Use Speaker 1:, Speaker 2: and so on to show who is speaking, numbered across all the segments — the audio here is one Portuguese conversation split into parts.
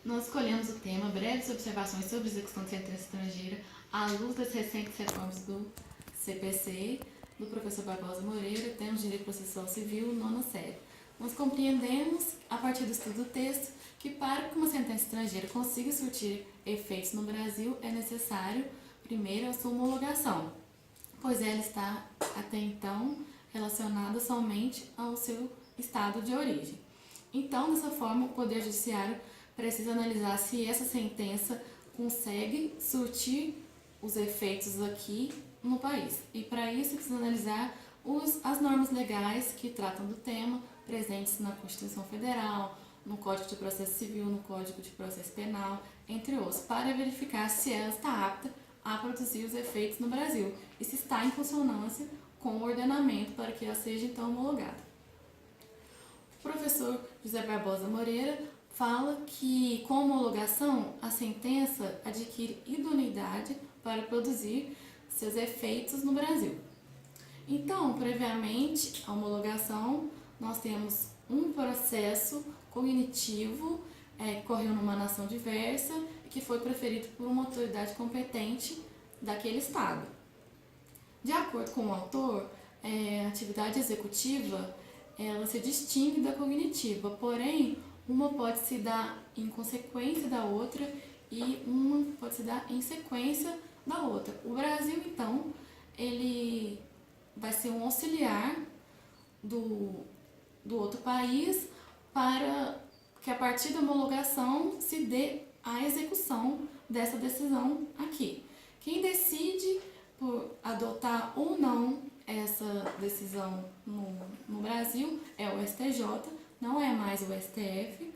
Speaker 1: Nós escolhemos o tema Breves Observações sobre Execução de Sentença Estrangeira à luz das recentes reformas do CPC, do professor Barbosa Moreira, temos Direito Processual Civil, nona série. Nós compreendemos, a partir do estudo do texto, que para que uma sentença estrangeira consiga surtir efeitos no Brasil, é necessário, primeiro, a sua homologação, pois ela está, até então, relacionada somente ao seu estado de origem. Então, dessa forma, o Poder Judiciário precisa analisar se essa sentença consegue surtir os efeitos aqui no país. E para isso precisa analisar as normas legais que tratam do tema, presentes na Constituição Federal, no Código de Processo Civil, no Código de Processo Penal, entre outros, para verificar se ela está apta a produzir os efeitos no Brasil e se está em consonância com o ordenamento para que ela seja então homologada. O professor José Barbosa Moreira fala que, com a homologação, a sentença adquire idoneidade para produzir seus efeitos no Brasil. Então, previamente à homologação, nós temos um processo cognitivo que ocorreu numa nação diversa e que foi proferido por uma autoridade competente daquele estado. De acordo com o autor, a atividade executiva ela se distingue da cognitiva, porém, uma pode se dar em consequência da outra e uma pode se dar em sequência da outra. O Brasil, então, ele vai ser um auxiliar do outro país para que a partir da homologação se dê a execução dessa decisão aqui. Quem decide por adotar ou não essa decisão no Brasil é o STJ, não é mais o STF,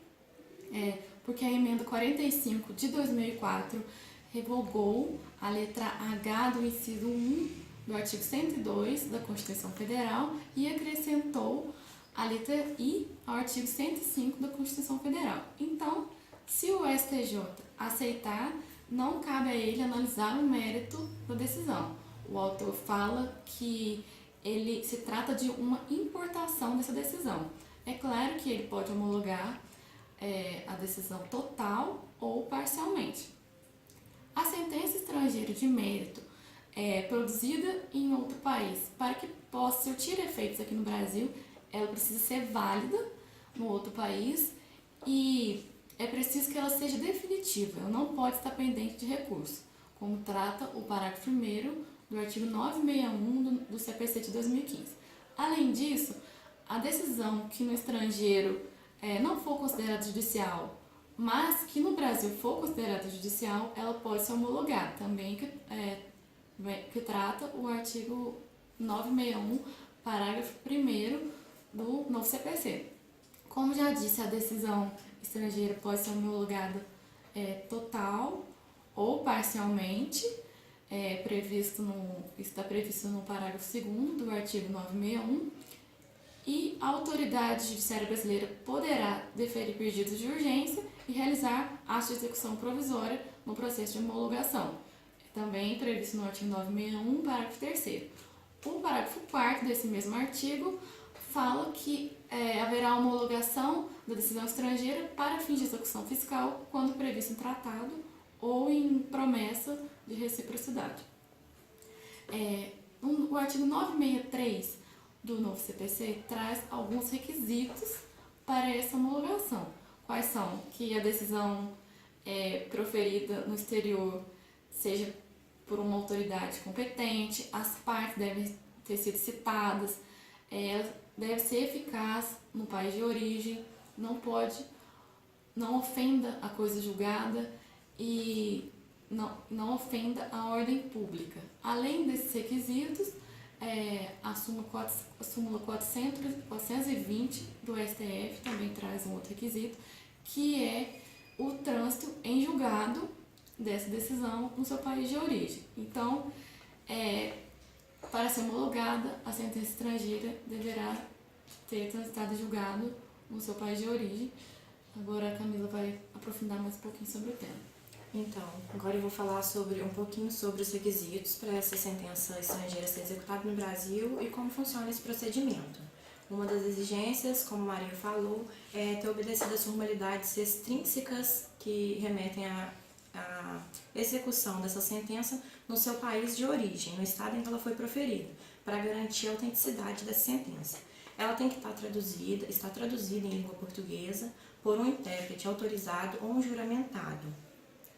Speaker 1: porque a emenda 45 de 2004 revogou a letra H do inciso 1 do artigo 102 da Constituição Federal e acrescentou a letra I ao artigo 105 da Constituição Federal. Então, se o STJ aceitar, não cabe a ele analisar o mérito da decisão. O autor fala que ele se trata de uma importação dessa decisão. É claro que ele pode homologar a decisão total ou parcialmente. A sentença estrangeira de mérito produzida em outro país, para que possa surtir efeitos aqui no Brasil, ela precisa ser válida no outro país e é preciso que ela seja definitiva, ela não pode estar pendente de recurso, como trata o parágrafo 1º do artigo 961 do CPC de 2015. Além disso, a decisão que no estrangeiro não for considerada judicial, mas que no Brasil for considerada judicial, ela pode ser homologada, também que trata o artigo 961, parágrafo 1º do novo CPC. Como já disse, a decisão estrangeira pode ser homologada total ou parcialmente, está previsto no parágrafo 2º do artigo 961, e a autoridade judiciária brasileira poderá deferir pedidos de urgência e realizar atos de execução provisória no processo de homologação, também previsto no artigo 961, parágrafo 3º. O parágrafo 4º desse mesmo artigo fala que haverá homologação da decisão estrangeira para fins de execução fiscal quando previsto em tratado ou em promessa de reciprocidade. O artigo 963 do novo CPC traz alguns requisitos para essa homologação. Quais são? Que a decisão proferida no exterior seja por uma autoridade competente, as partes devem ter sido citadas, deve ser eficaz no país de origem, não ofenda a coisa julgada e não ofenda a ordem pública. Além desses requisitos, a súmula 420 do STF também traz um outro requisito, que é o trânsito em julgado dessa decisão no seu país de origem. Então, para ser homologada, a sentença estrangeira deverá ter transitado e julgado no seu país de origem. Agora a Camila vai aprofundar mais um pouquinho sobre o tema.
Speaker 2: Então, agora eu vou falar um pouquinho sobre os requisitos para essa sentença estrangeira ser executada no Brasil e como funciona esse procedimento. Uma das exigências, como a Maria falou, é ter obedecido às formalidades extrínsecas que remetem à execução dessa sentença no seu país de origem, no estado em que ela foi proferida, para garantir a autenticidade dessa sentença. Ela tem que estar traduzida em língua portuguesa por um intérprete autorizado ou um juramentado.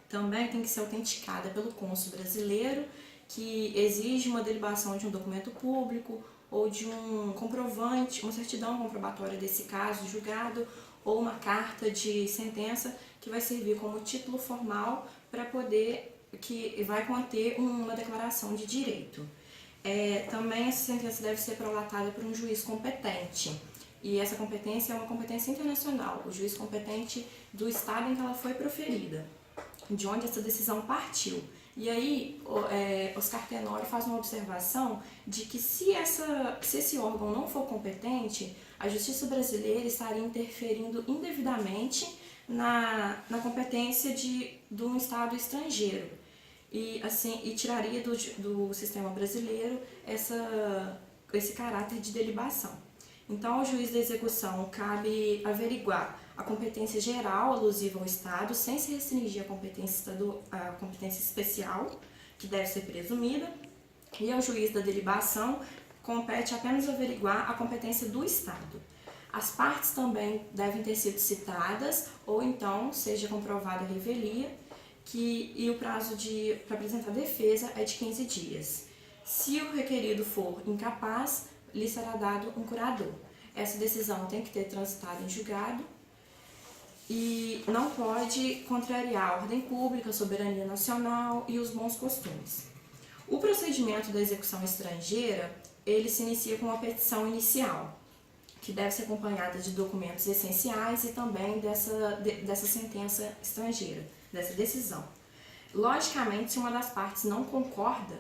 Speaker 2: Também tem que ser autenticada pelo cônsul brasileiro, que exige uma delibação de um documento público ou de um comprovante, uma certidão comprobatória desse caso julgado, ou uma carta de sentença que vai servir como título formal para poder, que vai conter uma declaração de direito. Também essa sentença deve ser prolatada por um juiz competente, e essa competência é uma competência internacional, o juiz competente do estado em que ela foi proferida, de onde essa decisão partiu. E aí, Oscar Tenório faz uma observação de que se esse órgão não for competente, a justiça brasileira estaria interferindo indevidamente na competência de um Estado estrangeiro e tiraria do sistema brasileiro esse caráter de delibação. Então, ao juiz da execução cabe averiguar a competência geral alusiva ao Estado, sem se restringir à competência especial, que deve ser presumida, e ao juiz da delibação compete apenas averiguar a competência do Estado. As partes também devem ter sido citadas, ou então seja comprovada a revelia, e o prazo para apresentar defesa é de 15 dias. Se o requerido for incapaz, lhe será dado um curador. Essa decisão tem que ter transitado em julgado e não pode contrariar a ordem pública, a soberania nacional e os bons costumes. O procedimento da execução estrangeira, ele se inicia com uma petição inicial, que deve ser acompanhada de documentos essenciais e também dessa sentença estrangeira, dessa decisão. Logicamente, se uma das partes não concorda,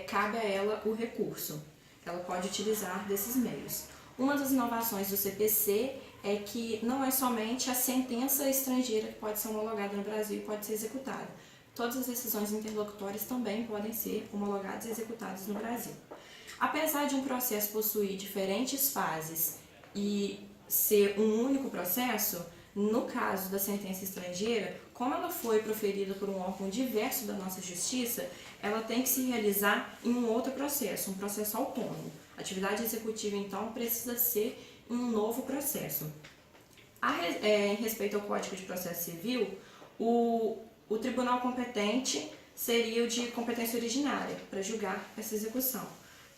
Speaker 2: cabe a ela o recurso. Ela pode utilizar desses meios. Uma das inovações do CPC é que não é somente a sentença estrangeira que pode ser homologada no Brasil e pode ser executada. Todas as decisões interlocutórias também podem ser homologadas e executadas no Brasil. Apesar de um processo possuir diferentes fases e ser um único processo, no caso da sentença estrangeira, como ela foi proferida por um órgão diverso da nossa justiça, ela tem que se realizar em um outro processo, um processo autônomo. A atividade executiva, então, precisa ser um novo processo. Em respeito ao Código de Processo Civil, o tribunal competente seria o de competência originária para julgar essa execução.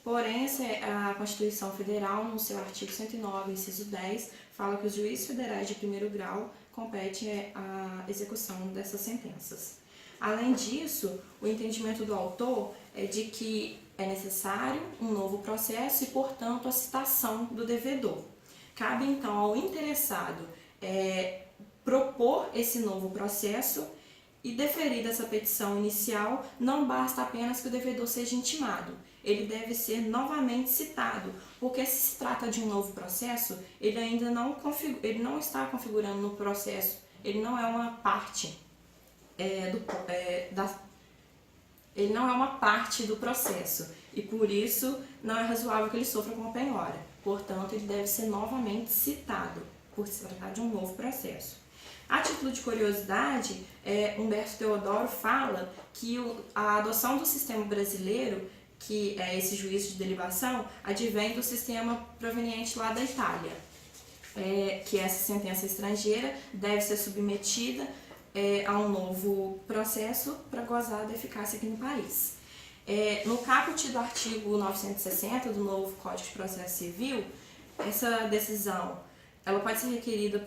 Speaker 2: Porém, a Constituição Federal, no seu artigo 109, inciso 10, fala que os juízes federais de primeiro grau competem a execução dessas sentenças. Além disso, o entendimento do autor é de que é necessário um novo processo e, portanto, a citação do devedor. Cabe, então, ao interessado propor esse novo processo e, deferida essa petição inicial, não basta apenas que o devedor seja intimado. Ele deve ser novamente citado, porque se trata de um novo processo, ele ainda não está configurando no processo, ele não é uma parte ele não é uma parte do processo e, por isso, não é razoável que ele sofra com penhora. Portanto, ele deve ser novamente citado, por se tratar de um novo processo. A título de curiosidade, Humberto Teodoro fala que a adoção do sistema brasileiro, que é esse juízo de delibação, advém do sistema proveniente lá da Itália, que essa sentença estrangeira deve ser submetida a um novo processo para gozar da eficácia aqui no país. No caput do artigo 960 do novo Código de Processo Civil, essa decisão ela pode ser requerida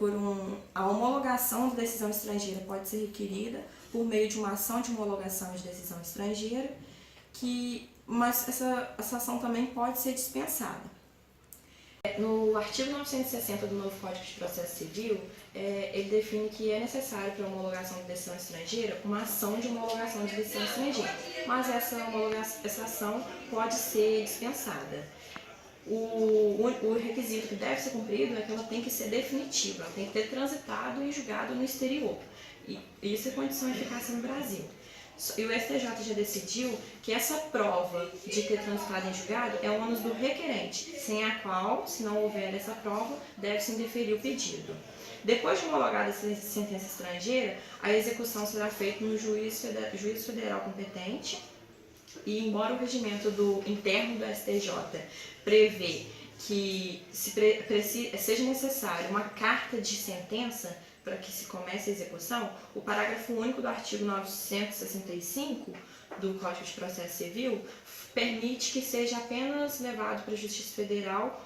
Speaker 2: a homologação da decisão estrangeira pode ser requerida por meio de uma ação de homologação de decisão estrangeira, mas essa ação também pode ser dispensada. No artigo 960 do novo Código de Processo Civil, ele define que é necessário para a homologação de decisão estrangeira uma ação de homologação de decisão estrangeira, mas essa ação pode ser dispensada. O requisito que deve ser cumprido é que ela tem que ser definitiva, ela tem que ter transitado e julgado no exterior. E isso é condição de eficácia no Brasil. E o STJ já decidiu que essa prova de ter transitado em julgado é o ônus do requerente, sem a qual, se não houver essa prova, deve-se indeferir o pedido. Depois de homologada essa sentença estrangeira, a execução será feita no juiz federal competente e, embora o regimento interno do STJ prevê que seja necessário uma carta de sentença para que se comece a execução, o parágrafo único do artigo 965 do Código de Processo Civil permite que seja apenas levado para a Justiça Federal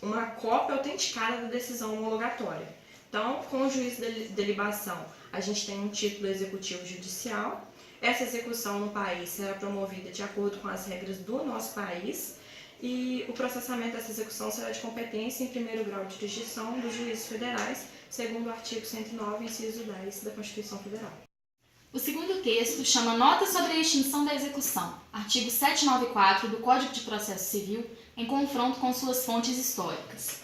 Speaker 2: uma cópia autenticada da decisão homologatória. Então, com o juízo de delibação, a gente tem um título executivo judicial. Essa execução no país será promovida de acordo com as regras do nosso país e o processamento dessa execução será de competência em primeiro grau de jurisdição dos juízes federais, segundo o artigo 109, inciso 10 da Constituição Federal.
Speaker 3: O segundo texto chama Nota sobre a extinção da execução, artigo 794 do Código de Processo Civil, em confronto com suas fontes históricas.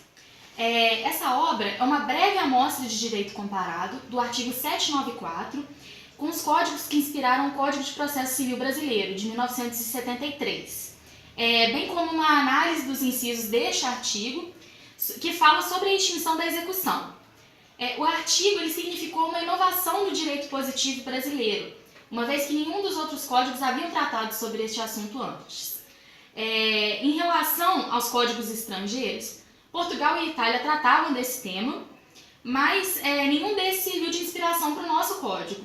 Speaker 3: Essa obra é uma breve amostra de direito comparado do artigo 794 com os códigos que inspiraram o Código de Processo Civil Brasileiro, de 1973, bem como uma análise dos incisos deste artigo, que fala sobre a extinção da execução. O artigo ele significou uma inovação no direito positivo brasileiro, uma vez que nenhum dos outros códigos haviam tratado sobre este assunto antes. Em relação aos códigos estrangeiros, Portugal e Itália tratavam desse tema, mas nenhum desses serviu de inspiração para o nosso código.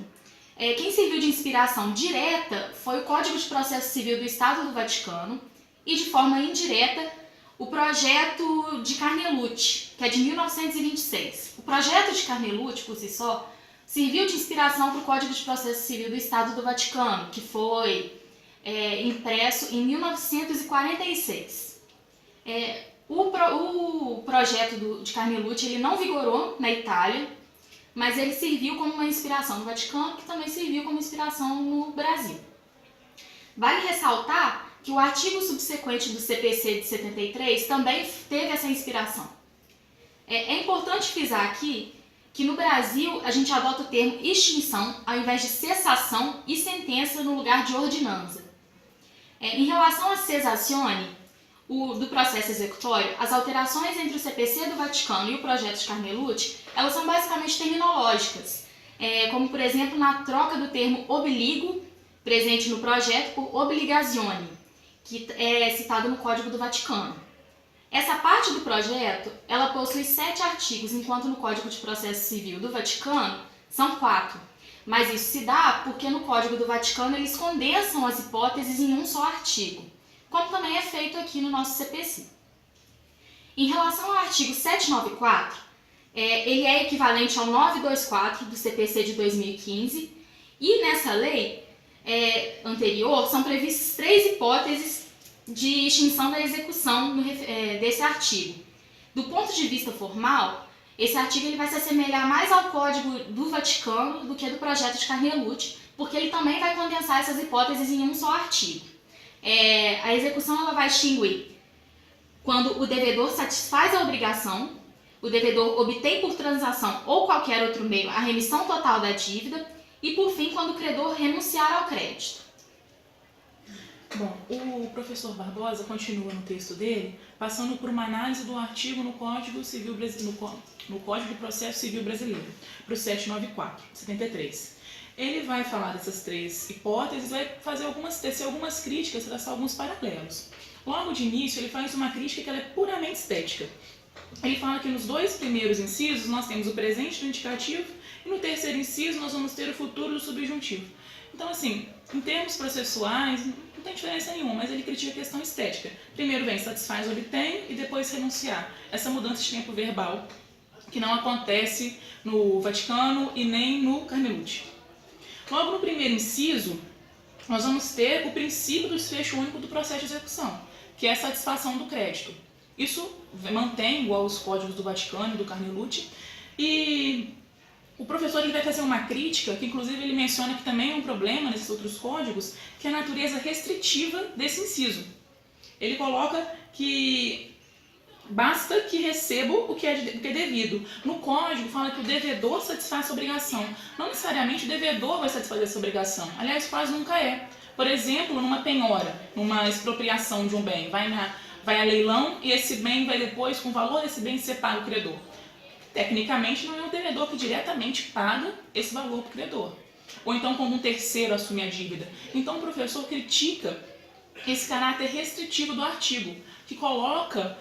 Speaker 3: Quem serviu de inspiração direta foi o Código de Processo Civil do Estado do Vaticano e, de forma indireta, o projeto de Carnelucci, que é de 1926. O projeto de Carnelucci, por si só, serviu de inspiração para o Código de Processo Civil do Estado do Vaticano, que foi impresso em 1946. O projeto de Carnelucci ele não vigorou na Itália, mas ele serviu como uma inspiração no Vaticano, que também serviu como inspiração no Brasil. Vale ressaltar que o artigo subsequente do CPC de 73 também teve essa inspiração. É importante frisar aqui que no Brasil a gente adota o termo extinção ao invés de cessação e sentença no lugar de ordinança. Em relação à cessazione do processo executório, as alterações entre o CPC do Vaticano e o projeto de Carnelucci, elas são basicamente terminológicas, como por exemplo na troca do termo obligo, presente no projeto, por obligazione, que é citado no Código do Vaticano. Essa parte do projeto, ela possui 7 artigos, enquanto no Código de Processo Civil do Vaticano são 4. Mas isso se dá porque no Código do Vaticano eles condensam as hipóteses em um só artigo, como também é feito aqui no nosso CPC. Em relação ao artigo 794, ele é equivalente ao 924 do CPC de 2015, e nessa lei anterior são previstas 3 hipóteses de extinção da execução desse artigo. Do ponto de vista formal, esse artigo ele vai se assemelhar mais ao Código do Vaticano do que do projeto de Carnelucci, porque ele também vai condensar essas hipóteses em um só artigo. A execução ela vai extinguir quando o devedor satisfaz a obrigação, o devedor obtém por transação ou qualquer outro meio a remissão total da dívida e, por fim, quando o credor renunciar ao crédito.
Speaker 4: Bom, o professor Barbosa continua no texto dele, passando por uma análise do artigo no Código de Processo Civil Brasileiro, para o 794, 73. Ele vai falar dessas 3 hipóteses, vai tecer algumas críticas, traçar alguns paralelos. Logo de início, ele faz uma crítica que ela é puramente estética. Ele fala que nos 2 primeiros incisos nós temos o presente do indicativo e no terceiro inciso nós vamos ter o futuro do subjuntivo. Então, assim, em termos processuais, não tem diferença nenhuma, mas ele critica a questão estética. Primeiro vem satisfaz, obtém e depois renunciar. Essa mudança de tempo verbal que não acontece no Vaticano e nem no Carnelucci. Logo no primeiro inciso, nós vamos ter o princípio do desfecho único do processo de execução, que é a satisfação do crédito. Isso mantém igual os códigos do Vaticano e do Carnelucci, e o professor ele vai fazer uma crítica, que inclusive ele menciona que também é um problema nesses outros códigos, que é a natureza restritiva desse inciso. Ele coloca que basta que receba o que é devido. No código fala que o devedor satisfaz a obrigação. Não necessariamente o devedor vai satisfazer essa obrigação. Aliás, quase nunca é. Por exemplo, numa penhora, numa expropriação de um bem, vai a leilão e esse bem vai depois, com o valor desse bem, ser pago ao credor. Tecnicamente, não é o devedor que diretamente paga esse valor para o credor. Ou então, quando um terceiro assume a dívida. Então, o professor critica esse caráter restritivo do artigo, que coloca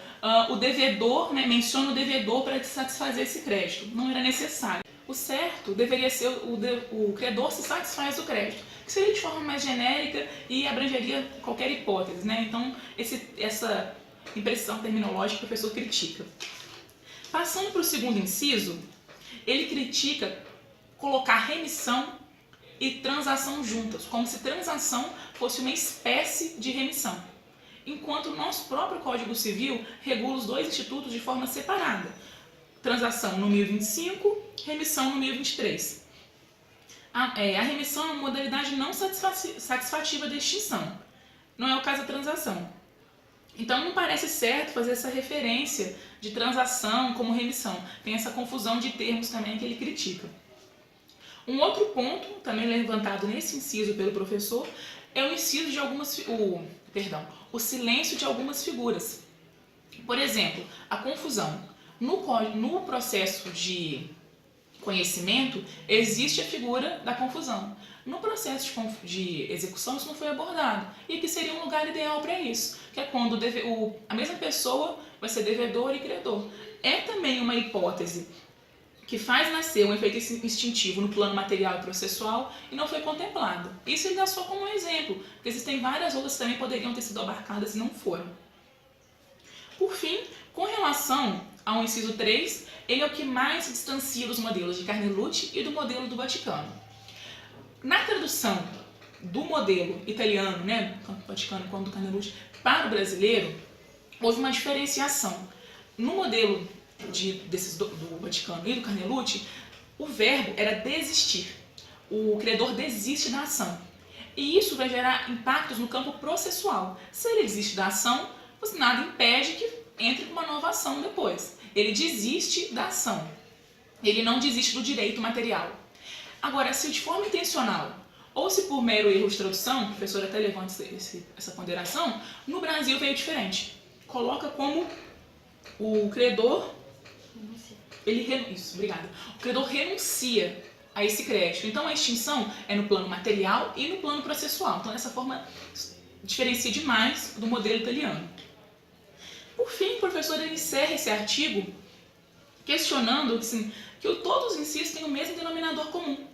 Speaker 4: o devedor, né, menciona o devedor para satisfazer esse crédito. Não era necessário. O certo deveria ser o credor se satisfaz do crédito, que seria de forma mais genérica e abrangeria qualquer hipótese, né? Então, essa impressão terminológica o professor critica. Passando para o segundo inciso, ele critica colocar remissão e transação juntas, como se transação fosse uma espécie de remissão, enquanto o nosso próprio Código Civil regula os dois institutos de forma separada. Transação no 1025, remissão no 1023. A remissão é uma modalidade não satisfativa de extinção, não é o caso da transação. Então não parece certo fazer essa referência de transação como remissão. Tem essa confusão de termos também que ele critica. Um outro ponto, também levantado nesse inciso pelo professor, é o inciso de o silêncio de algumas figuras. Por exemplo, a confusão. No processo de conhecimento, existe a figura da confusão. No processo de execução, isso não foi abordado. E que seria um lugar ideal para isso, que é quando a mesma pessoa vai ser devedor e credor. É também uma hipótese que faz nascer um efeito instintivo no plano material e processual e não foi contemplado. Isso ele dá só como um exemplo, porque existem várias outras que também poderiam ter sido abarcadas e não foram. Por fim, com relação ao inciso 3, ele é o que mais se distancia dos modelos de Carnelucci e do modelo do Vaticano. Na tradução do modelo italiano, né, tanto do Vaticano quanto do Carnelucci, para o brasileiro, houve uma diferenciação. No modelo do Vaticano e do Carnelucci, o verbo era desistir. O credor desiste da ação. E isso vai gerar impactos no campo processual. Se ele desiste da ação, nada impede que entre com uma nova ação depois. Ele desiste da ação. Ele não desiste do direito material. Agora, se de forma intencional ou se por mero erro de tradução, o professor até levanta essa ponderação, no Brasil veio diferente. Coloca como o credor... O credor renuncia a esse crédito. Então, a extinção é no plano material e no plano processual. Então, dessa forma, diferencia demais do modelo italiano. Por fim, o professor encerra esse artigo questionando assim, que todos os incisos têm o mesmo denominador comum.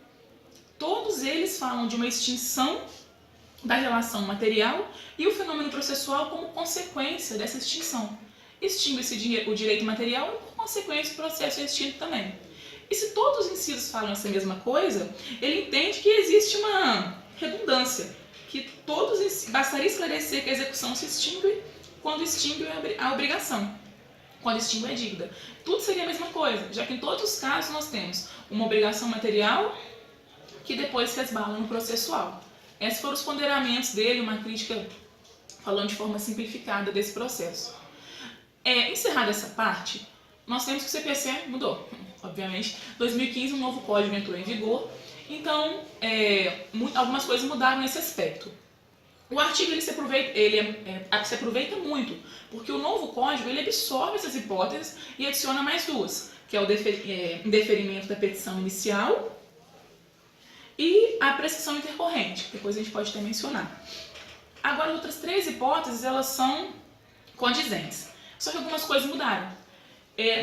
Speaker 4: Todos eles falam de uma extinção da relação material e o fenômeno processual como consequência dessa extinção. Extingue-se o direito material e, por consequência, o processo é extinto também. E se todos os incisos falam essa mesma coisa, ele entende que existe uma redundância, que bastaria esclarecer que a execução se extingue quando extingue a obrigação, quando extingue a dívida. Tudo seria a mesma coisa, já que em todos os casos nós temos uma obrigação material que depois se resbala no processual. Esses foram os ponderamentos dele, uma crítica falando de forma simplificada desse processo. Encerrada essa parte, nós temos que o CPC mudou. Obviamente, em 2015 um novo código entrou em vigor, então algumas coisas mudaram nesse aspecto. O artigo ele se aproveita muito, porque o novo código ele absorve essas hipóteses e adiciona mais duas, que é o indeferimento da petição inicial e a prescrição intercorrente, depois a gente pode até mencionar. Agora, outras três hipóteses, elas são condizentes, só que algumas coisas mudaram.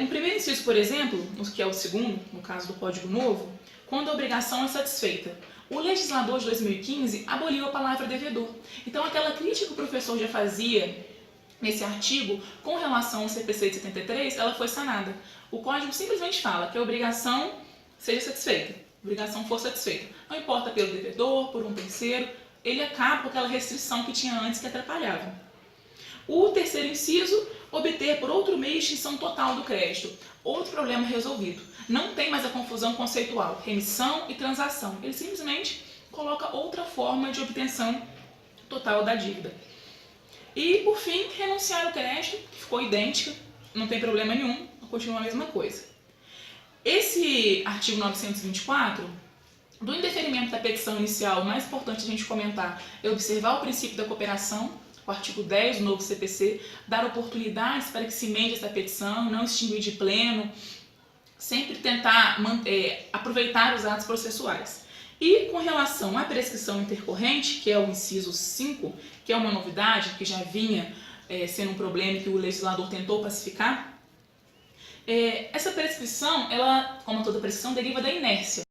Speaker 4: No primeiro inciso, por exemplo, que é o segundo, no caso do Código Novo, quando a obrigação é satisfeita, o legislador de 2015 aboliu a palavra devedor. Então, aquela crítica que o professor já fazia nesse artigo com relação ao CPC de 73, ela foi sanada. O Código simplesmente fala que a obrigação seja satisfeita, a obrigação for satisfeita. Não importa pelo devedor, por um terceiro, ele acaba com aquela restrição que tinha antes que atrapalhava. O terceiro inciso, obter por outro meio extinção total do crédito. Outro problema resolvido. Não tem mais a confusão conceitual, remissão e transação. Ele simplesmente coloca outra forma de obtenção total da dívida. E, por fim, renunciar ao crédito, que ficou idêntica não tem problema nenhum, continua a mesma coisa. Esse artigo 924, do indeferimento da petição inicial, o mais importante a gente comentar é observar o princípio da cooperação, o artigo 10 do novo CPC, dar oportunidades para que se emende essa petição, não extinguir de pleno, sempre tentar aproveitar os atos processuais. E com relação à prescrição intercorrente, que é o inciso 5, que é uma novidade, que já vinha sendo um problema que o legislador tentou pacificar, essa prescrição, ela, como toda prescrição, deriva da inércia.